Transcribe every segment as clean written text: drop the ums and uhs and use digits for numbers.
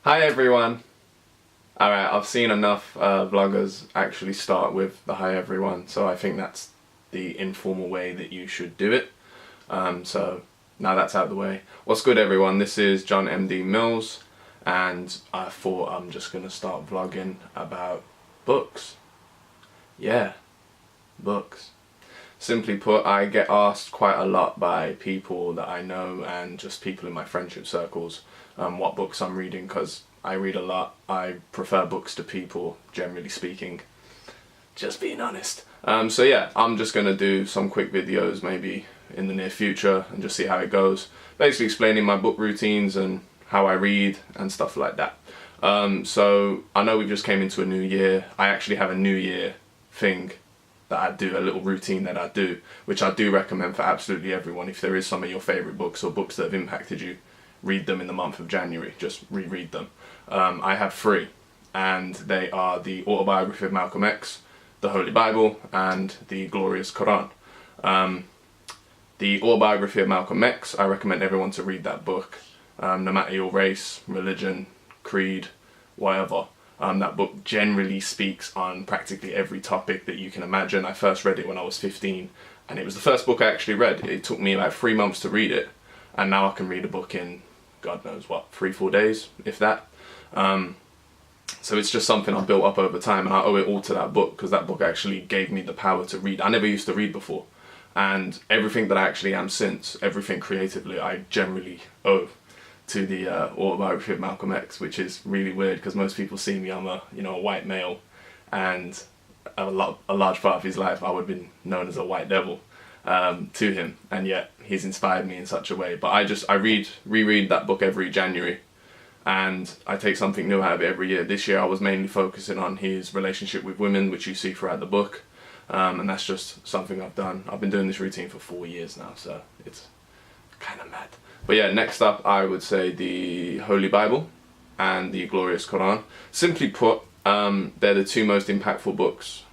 Hi everyone! Alright, I've seen enough vloggers actually start with the hi everyone, so I think that's the informal way that you should do it. So now that's out of the way. What's good everyone, this is John MD Mills and I thought I'm just going to start vlogging about books. Yeah, books. Simply put, I get asked quite a lot by people that I know and just people in my friendship circles what books I'm reading, because I read a lot. I prefer books to people, generally speaking. Just being honest. So yeah, I'm just going to do some quick videos maybe in the near future and just see how it goes. Basically explaining my book routines and how I read and stuff like that. So I know we just came into a new year. I actually have a new year thing that I do, a little routine that I do, which I do recommend for absolutely everyone. If there is some of your favourite books or books that have impacted you, read them in the month of January, just reread them. I have 3, and they are the Autobiography of Malcolm X, the Holy Bible, and the Glorious Quran. The Autobiography of Malcolm X, I recommend everyone to read that book, no matter your race, religion, creed, whatever. That book generally speaks on practically every topic that you can imagine. I first read it when I was 15, and it was the first book I actually read. It took me about 3 months to read it, and now I can read a book in, God knows what, 3-4 days, if that. So it's just something I've built up over time, and I owe it all to that book, because that book actually gave me the power to read. I never used to read before, and everything that I actually am since, everything creatively, I generally owe to the Autobiography of Malcolm X, which is really weird because most people see me, I'm a white male, and a large part of his life I would have been known as a white devil to him, and yet he's inspired me in such a way. But I reread that book every January, and I take something new out of it every year. This year I was mainly focusing on his relationship with women, which you see throughout the book, and that's just something I've done. I've been doing this routine for 4 years now, so it's kind of mad. But yeah, next up I would say the Holy Bible and the Glorious Quran. Simply put, they're the 2 most impactful books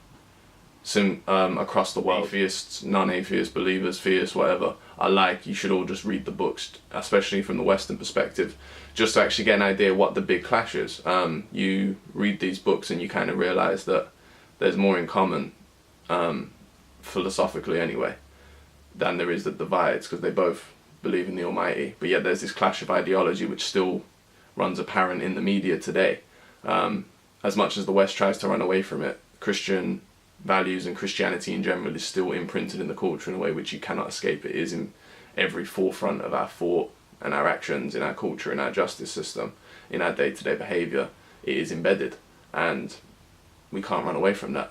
across the world. Atheists, non-atheists, believers, theists, whatever, you should all just read the books, especially from the Western perspective, just to actually get an idea what the big clash is. You read these books and you kind of realise that there's more in common, philosophically anyway, than there is the divides, because they both believe in the Almighty, but yet there's this clash of ideology which still runs apparent in the media today. As much as the West tries to run away from it, Christian values and Christianity in general is still imprinted in the culture in a way which you cannot escape. It is in every forefront of our thought and our actions, in our culture, in our justice system, in our day-to-day behaviour. It is embedded, and we can't run away from that.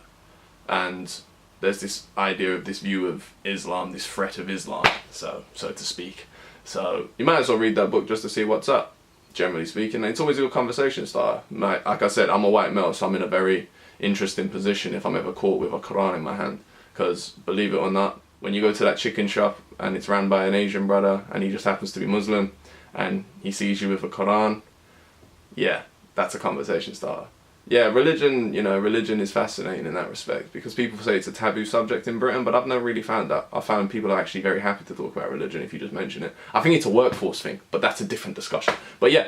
And there's this idea of this view of Islam, this threat of Islam, so to speak. So you might as well read that book just to see what's up, generally speaking. It's always a good conversation starter. Like I said, I'm a white male, so I'm in a very interesting position if I'm ever caught with a Quran in my hand. Because believe it or not, when you go to that chicken shop and it's run by an Asian brother and he just happens to be Muslim and he sees you with a Quran, yeah, that's a conversation starter. Yeah, religion is fascinating in that respect, because people say it's a taboo subject in Britain, but I've never really found that. I found people are actually very happy to talk about religion if you just mention it. I think it's a workforce thing, but that's a different discussion. But yeah,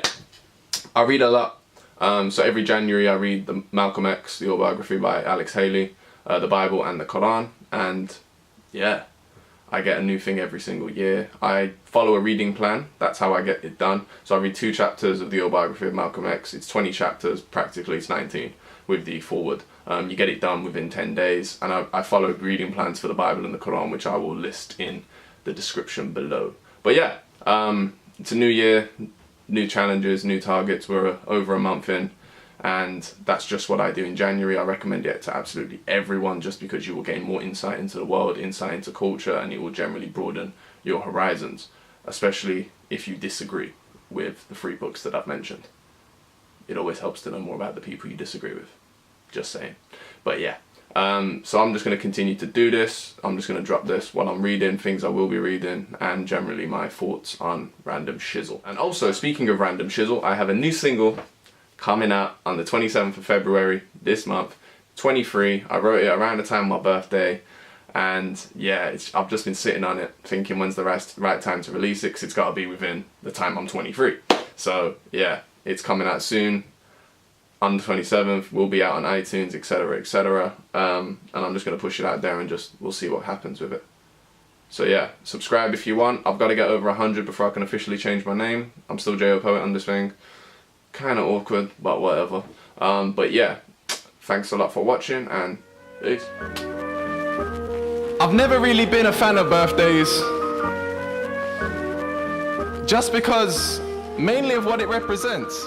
I read a lot. So every January I read the Malcolm X, the autobiography by Alex Haley, the Bible and the Quran, and yeah, I get a new thing every single year. I follow a reading plan, that's how I get it done. So I read 2 chapters of the autobiography of Malcolm X. It's 20 chapters, practically it's 19 with the foreword. You get it done within 10 days, and I follow reading plans for the Bible and the Quran, which I will list in the description below. But yeah, it's a new year, new challenges, new targets. We're over a month in, and that's just what I do in January. I recommend it to absolutely everyone, just because you will gain more insight into the world, insight into culture, and it will generally broaden your horizons, especially if you disagree with the 3 books that I've mentioned. It always helps to know more about the people you disagree with, just saying. But yeah, so I'm just going to continue to do this. I'm just going to drop this while I'm reading, things I will be reading, and generally my thoughts on random shizzle. And also, speaking of random shizzle, I have a new single coming out on the 27th of February this month, 23. I wrote it around the time of my birthday, and yeah, I've just been sitting on it thinking when's the right time to release it, because it's got to be within the time I'm 23. So yeah, It's coming out soon. On the 27th, will be out on iTunes, etc., etc. And I'm just going to push it out there and we'll see what happens with it. So yeah, subscribe if you want. I've got to get over 100 before I can officially change my name. I'm still J.O. Poet on this thing. Kind of awkward, but whatever. But yeah, thanks a lot for watching, and peace. I've never really been a fan of birthdays, just because mainly of what it represents.